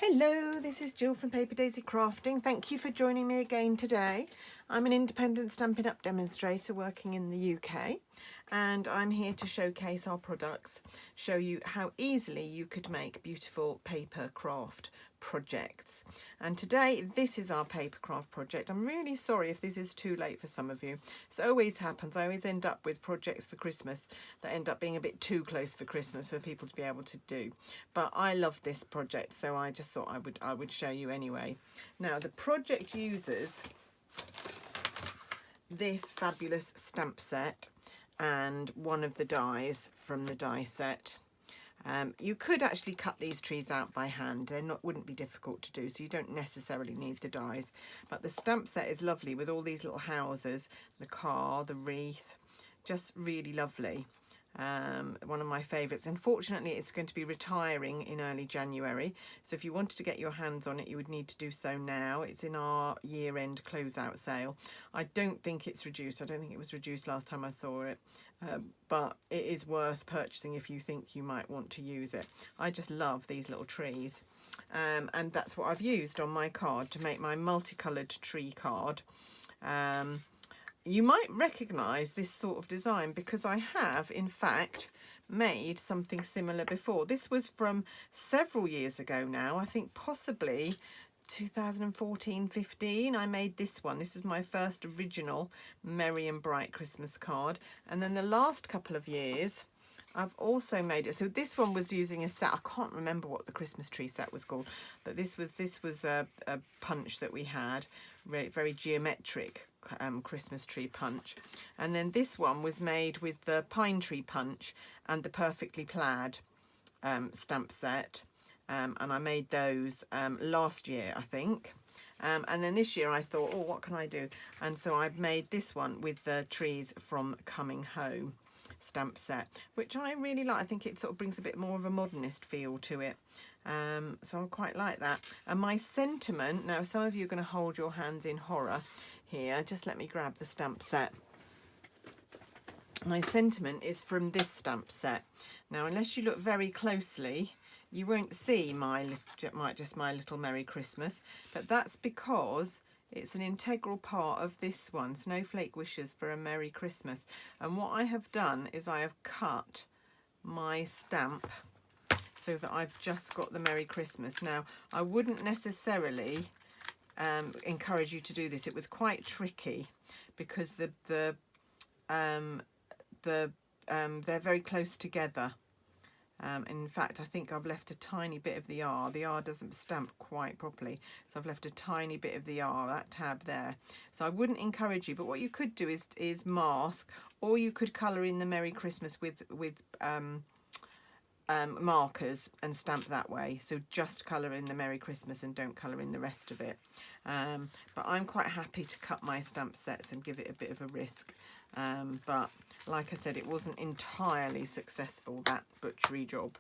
Hello, this is Jill from Paper Daisy Crafting. Thank you for joining me again today. I'm an independent Stampin' Up demonstrator working in the UK, and I'm here to showcase our products, show you how easily you could make beautiful paper craft projects. And today this is our paper craft project. I'm really sorry if this is too late for some of you. It always happens. I always end up with projects for Christmas that end up being a bit too close for Christmas for people to be able to do. But I love this project, so I just thought I would show you anyway. Now the project uses this fabulous stamp set and one of the dies from the die set. You could actually cut these trees out by hand. Wouldn't be difficult to do, so you don't necessarily need the dies. But the stamp set is lovely with all these little houses, the car, the wreath, just really lovely. One of my favourites. Unfortunately, it's going to be retiring in early January, so if you wanted to get your hands on it, you would need to do so now. It's in our year-end closeout sale. I don't think it's reduced. I don't think it was reduced last time I saw it, but it is worth purchasing if you think you might want to use it. I just love these little trees, and that's what I've used on my card to make my multicoloured tree card. You might recognise this sort of design because I have, in fact, made something similar before. This was from several years ago now, I think possibly 2014-15. I made this one. This is my first original Merry and Bright Christmas card. And then the last couple of years, I've also made it. So this one was using a set. I can't remember what the Christmas tree set was called, but this was a punch that we had, very geometric Christmas tree punch. And then this one was made with the pine tree punch and the perfectly plaid stamp set. And I made those last year, I think. And then this year I thought, oh, what can I do? And so I've made this one with the trees from Coming Home stamp set, which I really like. I think it sort of brings a bit more of a modernist feel to it. So I quite like that. And my sentiment, now some of you are going to hold your hands in horror here. Just let me grab the stamp set. My sentiment is from this stamp set. Now, unless you look very closely, you won't see my little Merry Christmas, but that's because it's an integral part of this one, Snowflake Wishes for a Merry Christmas. And what I have done is I have cut my stamp so that I've just got the Merry Christmas. Now, I wouldn't necessarily encourage you to do this. It was quite tricky because they're very close together. In fact, I think I've left a tiny bit of the R. The R doesn't stamp quite properly, so I've left a tiny bit of the R, that tab there. So I wouldn't encourage you, but what you could do is mask, or you could colour in the Merry Christmas with markers and stamp that way. So just colour in the Merry Christmas and don't colour in the rest of it. But I'm quite happy to cut my stamp sets and give it a bit of a risk. But like I said, it wasn't entirely successful, that butchery job,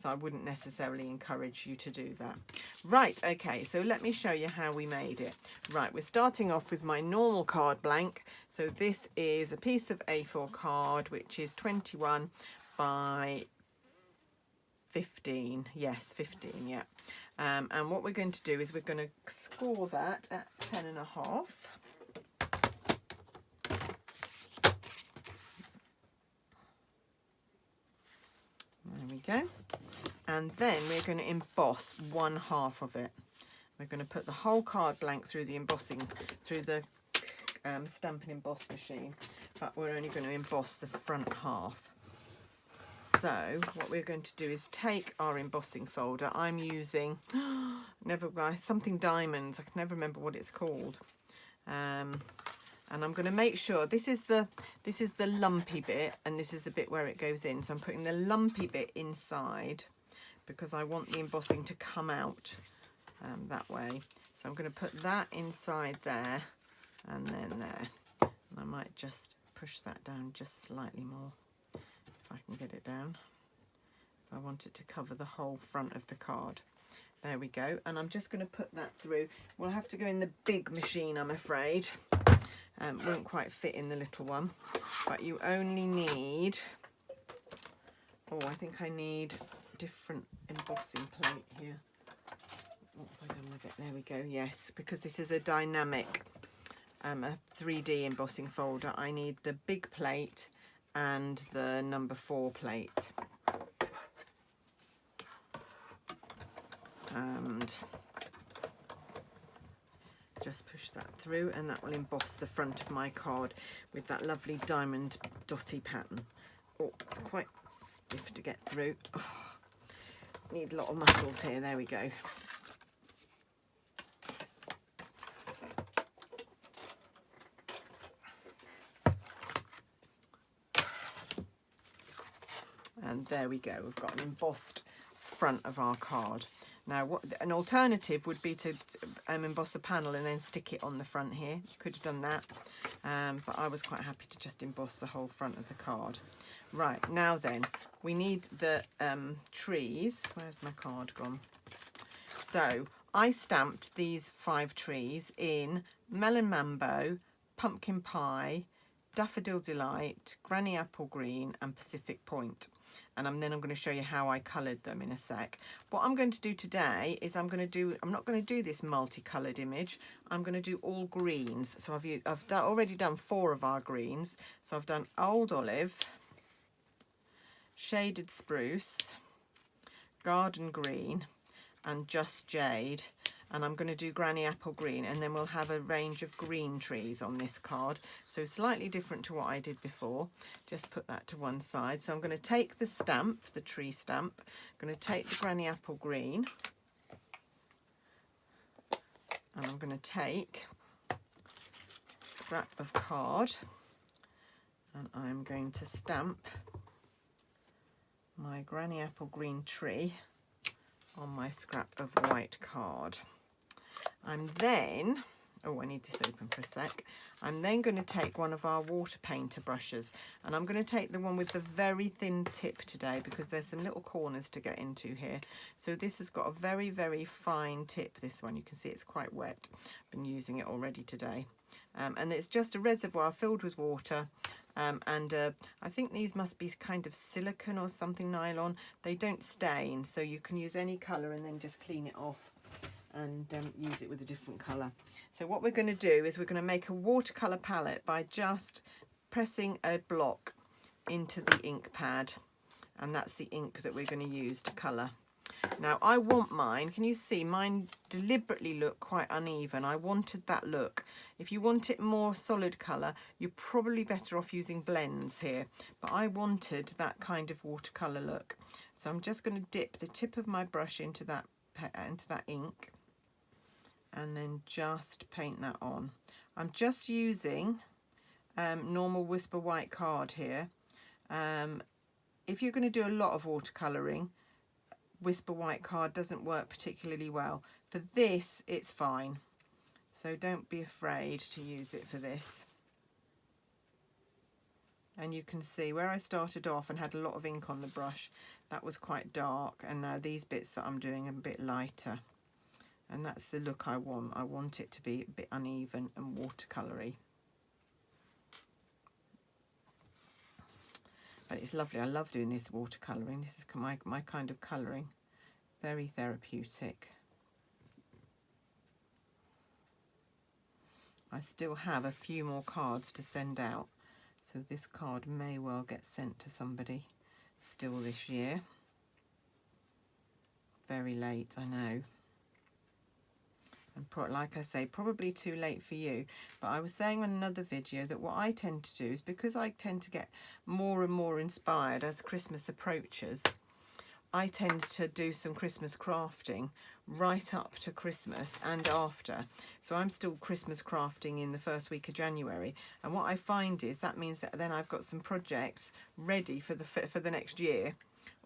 so I wouldn't necessarily encourage you to do that. Right, okay, so let me show you how we made it. Right, we're starting off with my normal card blank. So this is a piece of A4 card, which is 21 by 15. Yes, 15, yeah. And what we're going to do is we're going to score that at 10.5. There we go. And then we're going to emboss 1/2 of it. We're going to put the whole card blank through the embossing, through the stamp and emboss machine, but we're only going to emboss the front half. So what we're going to do is take our embossing folder. I'm using something diamonds. I can never remember what it's called. And I'm going to make sure this is the lumpy bit, and this is the bit where it goes in. So I'm putting the lumpy bit inside because I want the embossing to come out that way. So I'm going to put that inside there and then there. And I might just push that down just slightly more if I can get it down. So I want it to cover the whole front of the card. There we go. And I'm just going to put that through. We'll have to go in the big machine, I'm afraid. Won't quite fit in the little one, but you only need, I think I need a different embossing plate here. There we go, yes, because this is a dynamic a 3D embossing folder, I need the big plate and the number 4 plate. And just push that through, and that will emboss the front of my card with that lovely diamond dotty pattern. Oh, it's quite stiff to get through. Oh, need a lot of muscles here. There we go. And there we go, we've got an embossed front of our card. Now, what an alternative would be to emboss a panel and then stick it on the front here. You could have done that, but I was quite happy to just emboss the whole front of the card. Right, now then, we need the trees. Where's my card gone? So, I stamped these 5 trees in Melon Mambo, Pumpkin Pie, Daffodil Delight, Granny Apple Green and Pacific Point. And then I'm going to show you how I coloured them in a sec. What I'm going to do today is I'm not going to do this multicoloured image. I'm going to do all greens. So I've already done 4 of our greens. So I've done Old Olive, Shaded Spruce, Garden Green and Just Jade. And I'm going to do Granny Apple Green, and then we'll have a range of green trees on this card. So slightly different to what I did before. Just put that to one side. So I'm going to take the stamp, the tree stamp. I'm going to take the Granny Apple Green. And I'm going to take a scrap of card. And I'm going to stamp my Granny Apple Green tree on my scrap of white card. I'm then, oh, I need this open for a sec. I'm then going to take one of our water painter brushes, and I'm going to take the one with the very thin tip today because there's some little corners to get into here. So this has got a very, very fine tip, this one. You can see it's quite wet. I've been using it already today. And it's just a reservoir filled with water. I think these must be kind of silicone or something, nylon. They don't stain, so you can use any colour and then just clean it off and use it with a different colour. So what we're going to do is we're going to make a watercolour palette by just pressing a block into the ink pad, and that's the ink that we're going to use to colour. Now I want mine, can you see, mine deliberately look quite uneven. I wanted that look. If you want it more solid colour, you're probably better off using blends here, but I wanted that kind of watercolour look. So I'm just going to dip the tip of my brush into that ink and then just paint that on. I'm just using normal Whisper White card here. If you're going to do a lot of watercolouring, Whisper White card doesn't work particularly well. For this, it's fine. So don't be afraid to use it for this. And you can see where I started off and had a lot of ink on the brush, that was quite dark, and now these bits that I'm doing are a bit lighter. And that's the look I want. I want it to be a bit uneven and watercoloury. But it's lovely. I love doing this watercolouring. This is my kind of colouring. Very therapeutic. I still have a few more cards to send out. So this card may well get sent to somebody still this year. Very late, I know. And like I say, probably too late for you. But I was saying on another video that what I tend to do is, because I tend to get more and more inspired as Christmas approaches, I tend to do some Christmas crafting right up to Christmas and after. So I'm still Christmas crafting in the first week of January. And what I find is that means that then I've got some projects ready for the next year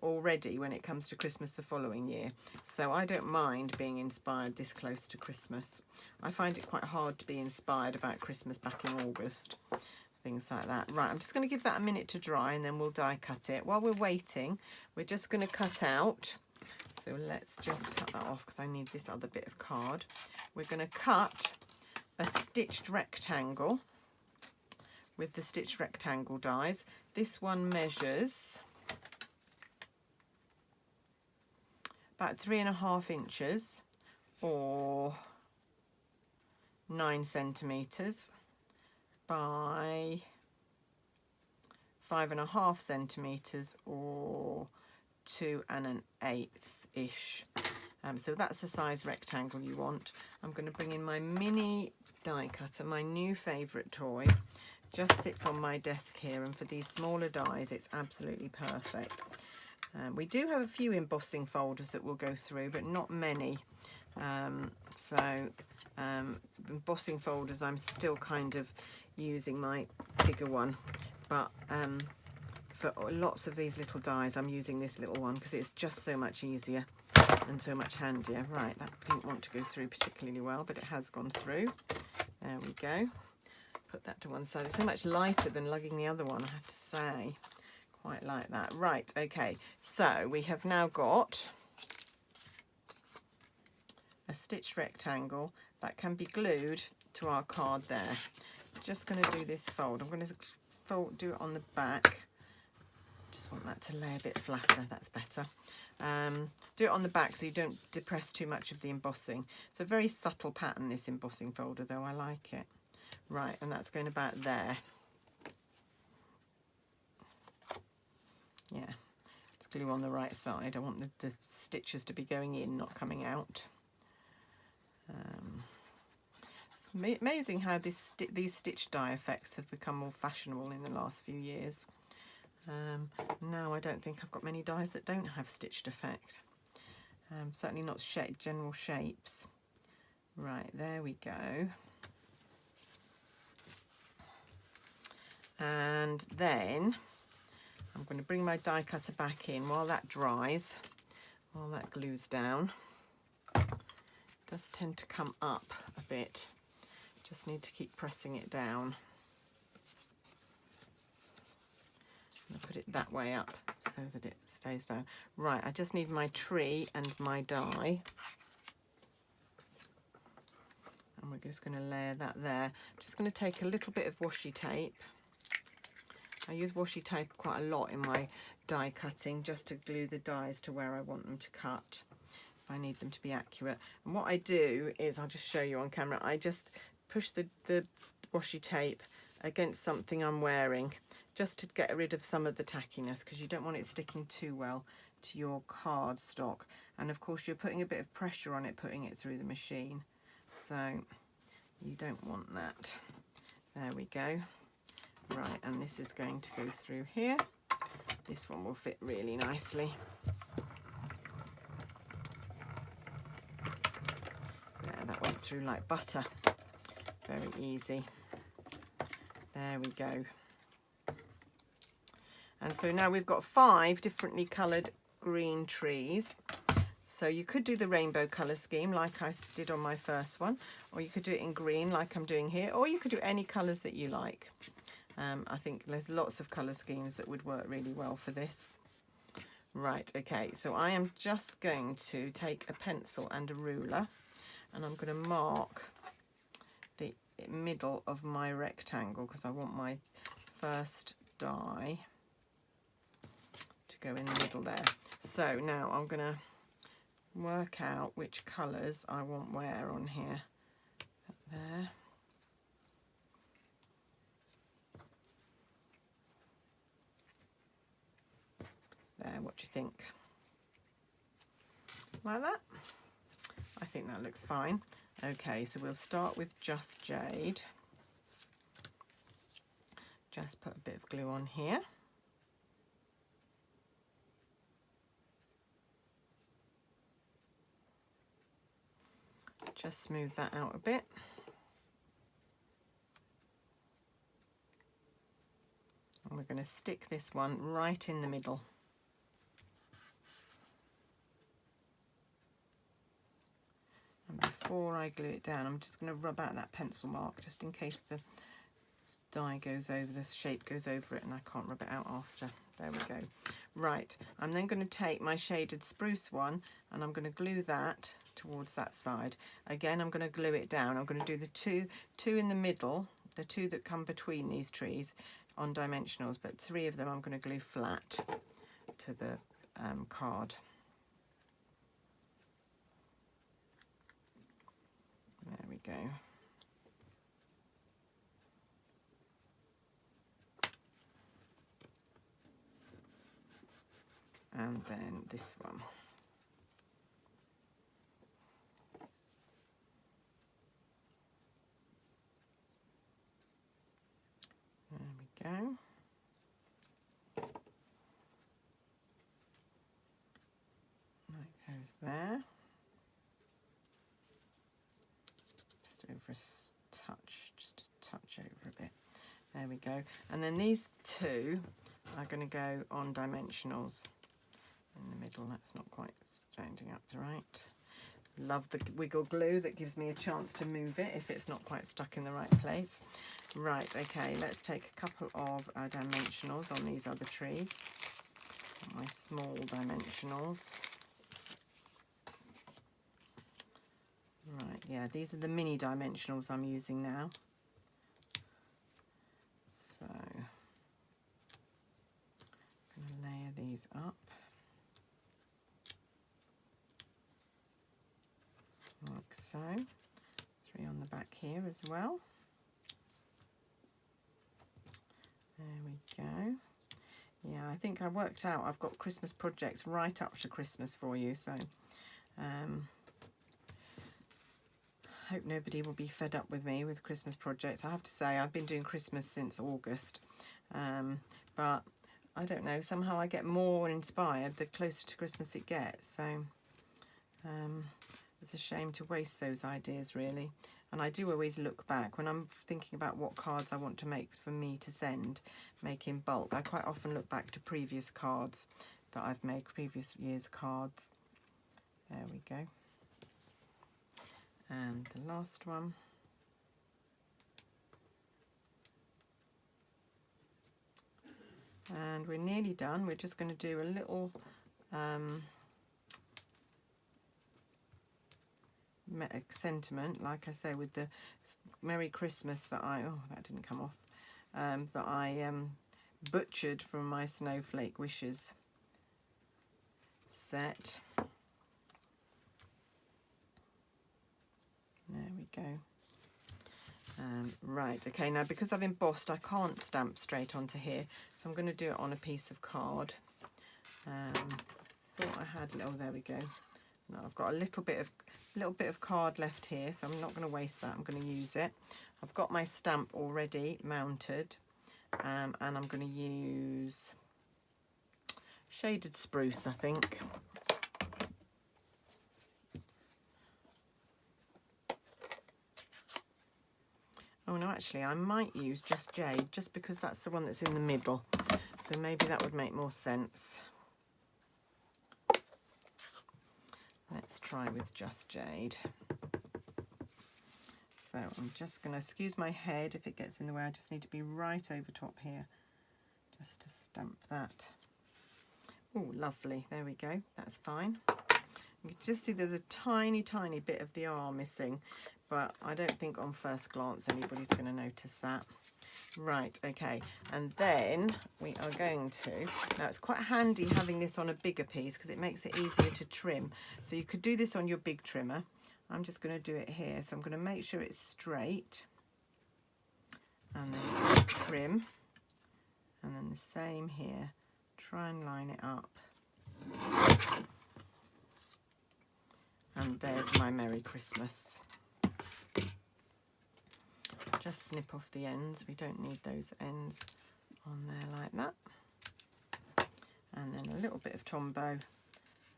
already when it comes to Christmas the following year. So I don't mind being inspired this close to Christmas. I find it quite hard to be inspired about Christmas back in August. Things like that. Right, I'm just going to give that a minute to dry and then we'll die cut it. While we're waiting, we're just going to cut out. So let's just cut that off because I need this other bit of card. We're going to cut a stitched rectangle with the stitched rectangle dies. This one measures about 3.5 inches, or 9 centimetres by 5.5 centimetres, or 2 1/8 ish. So that's the size rectangle you want. I'm going to bring in my mini die cutter, my new favourite toy. Just sits on my desk here, and for these smaller dies it's absolutely perfect. We do have a few embossing folders that we'll go through, but not many. Embossing folders, I'm still kind of using my bigger one, but for lots of these little dies I'm using this little one because it's just so much easier and so much handier. Right, that didn't want to go through particularly well, but it has gone through. There we go. Put that to one side. It's so much lighter than lugging the other one, I have to say. Quite like that. Right, okay, so we have now got a stitched rectangle that can be glued to our card there. Just going to do this fold. I'm going to do it on the back. Just want that to lay a bit flatter, that's better. Do it on the back so you don't depress too much of the embossing. It's a very subtle pattern, this embossing folder, though. I like it. Right, and that's going about there. Yeah, it's glue on the right side. I want the stitches to be going in, not coming out. It's amazing how these stitch die effects have become more fashionable in the last few years. Now I don't think I've got many dies that don't have stitched effect. Certainly not general shapes. Right, there we go. And then I'm going to bring my die cutter back in while that dries, while that glues down. It does tend to come up a bit. Just need to keep pressing it down. I'll put it that way up so that it stays down. Right, I just need my tree and my die. And we're just going to layer that there. I'm just going to take a little bit of washi tape. I use washi tape quite a lot in my die cutting, just to glue the dies to where I want them to cut, if I need them to be accurate. And what I do is, I'll just show you on camera, I just push the washi tape against something I'm wearing, just to get rid of some of the tackiness, because you don't want it sticking too well to your cardstock. And of course you're putting a bit of pressure on it, putting it through the machine, so you don't want that. There we go. Right, and this is going to go through here. This one will fit really nicely. Yeah, that went through like butter. Very easy. There we go. And so now we've got 5 differently coloured green trees. So you could do the rainbow colour scheme like I did on my first one, or you could do it in green like I'm doing here, or you could do any colours that you like. I think there's lots of colour schemes that would work really well for this. Right, okay, so I am just going to take a pencil and a ruler, and I'm going to mark the middle of my rectangle, because I want my first die to go in the middle there. So now I'm going to work out which colours I want where on here. There. There, what do you think? Like that? I think that looks fine. Okay, so we'll start with just jade. Just put a bit of glue on here. Just smooth that out a bit. And we're going to stick this one right in the middle. And before I glue it down, I'm just going to rub out that pencil mark, just in case the die goes over, the shape goes over it and I can't rub it out after. There we go. Right, I'm then going to take my shaded spruce one and I'm going to glue that towards that side. Again, I'm going to glue it down. I'm going to do the two in the middle, the 2 that come between these trees on dimensionals, but 3 of them I'm going to glue flat to the card. There we go. And then this one. There we go. That goes there. Just over a touch, just a touch over a bit. There we go. And then these two are going to go on dimensionals in the middle. That's not quite standing up to right. Love the wiggle glue that gives me a chance to move it if it's not quite stuck in the right place. Right, okay, let's take a couple of dimensionals on these other trees. My small dimensionals. Right, yeah, these are the mini dimensionals I'm using now. So, I'm going to layer these up. Like so. 3 on the back here as well. There we go. Yeah, I think I worked out I've got Christmas projects right up to Christmas for you, so hope nobody will be fed up with me with Christmas projects. I have to say I've been doing Christmas since August, but I don't know, somehow I get more inspired the closer to Christmas it gets, so it's a shame to waste those ideas really. And I do always look back when I'm thinking about what cards I want to make for me to send, make in bulk. I quite often look back to previous cards that I've made, previous year's cards. There we go. And the last one. And we're nearly done. We're just going to do a little sentiment, like I say, with the Merry Christmas that that didn't come off, that I butchered from my Snowflake Wishes set. There we go. Right, okay, now because I've embossed, I can't stamp straight onto here, so I'm going to do it on a piece of card. Thought I had, oh, there we go. No, I've got a little bit of card left here, so I'm not going to waste that. I'm going to use it. I've got my stamp already mounted, and I'm going to use Shaded Spruce, I think. Oh no, actually I might use Just Jade, just because that's the one that's in the middle, so maybe that would make more sense. Let's try with Just Jade. So I'm just going to, excuse my head if it gets in the way, I just need to be right over top here just to stamp that. Oh, lovely, there we go, that's fine. You can just see there's a tiny bit of the R missing, but I don't think on first glance anybody's going to notice that. Right, okay, and then we are going to, now it's quite handy having this on a bigger piece because it makes it easier to trim. So you could do this on your big trimmer. I'm just going to do it here, so I'm going to make sure it's straight and then trim, and then the same here, try and line it up. And there's my Merry Christmas. Just snip off the ends, we don't need those ends on there like that. And then a little bit of Tombow,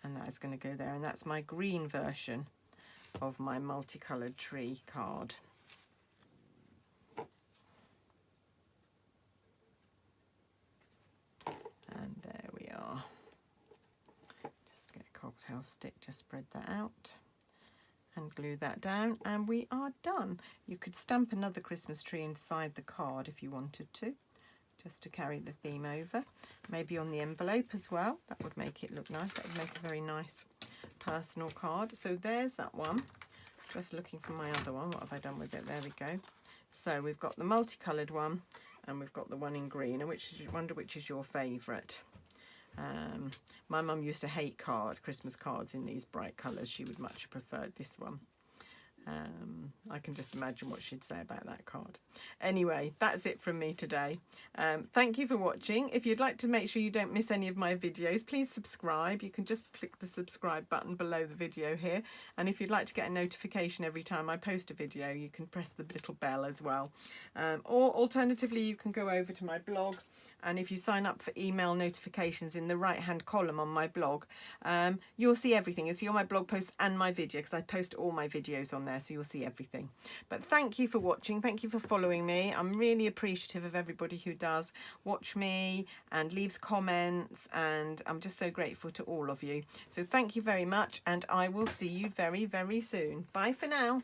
and that is going to go there, and that's my green version of my multicoloured tree card. And there we are. Just get a cocktail stick, just spread that out and glue that down, and we are done. You could stamp another Christmas tree inside the card if you wanted to, just to carry the theme over. Maybe on the envelope as well, that would make it look nice. That would make a very nice personal card. So there's that one. Just looking for my other one. What have I done with it? There we go. So we've got the multicoloured one, and we've got the one in green, and wonder which is your favourite. My mum used to hate Christmas cards in these bright colours. She would much have preferred this one. I can just imagine what she'd say about that card. Anyway, that's it from me today. Thank you for watching. If you'd like to make sure you don't miss any of my videos, please subscribe. You can just click the subscribe button below the video here. And if you'd like to get a notification every time I post a video, you can press the little bell as well. Or alternatively, you can go over to my blog, and if you sign up for email notifications in the right hand column on my blog, you'll see everything. You'll see all my blog posts and my video, because I post all my videos on there, so you'll see everything. But thank you for watching. Thank you for following me. I'm really appreciative of everybody who does watch me and leaves comments, and I'm just so grateful to all of you. So thank you very much, and I will see you very, very soon. Bye for now.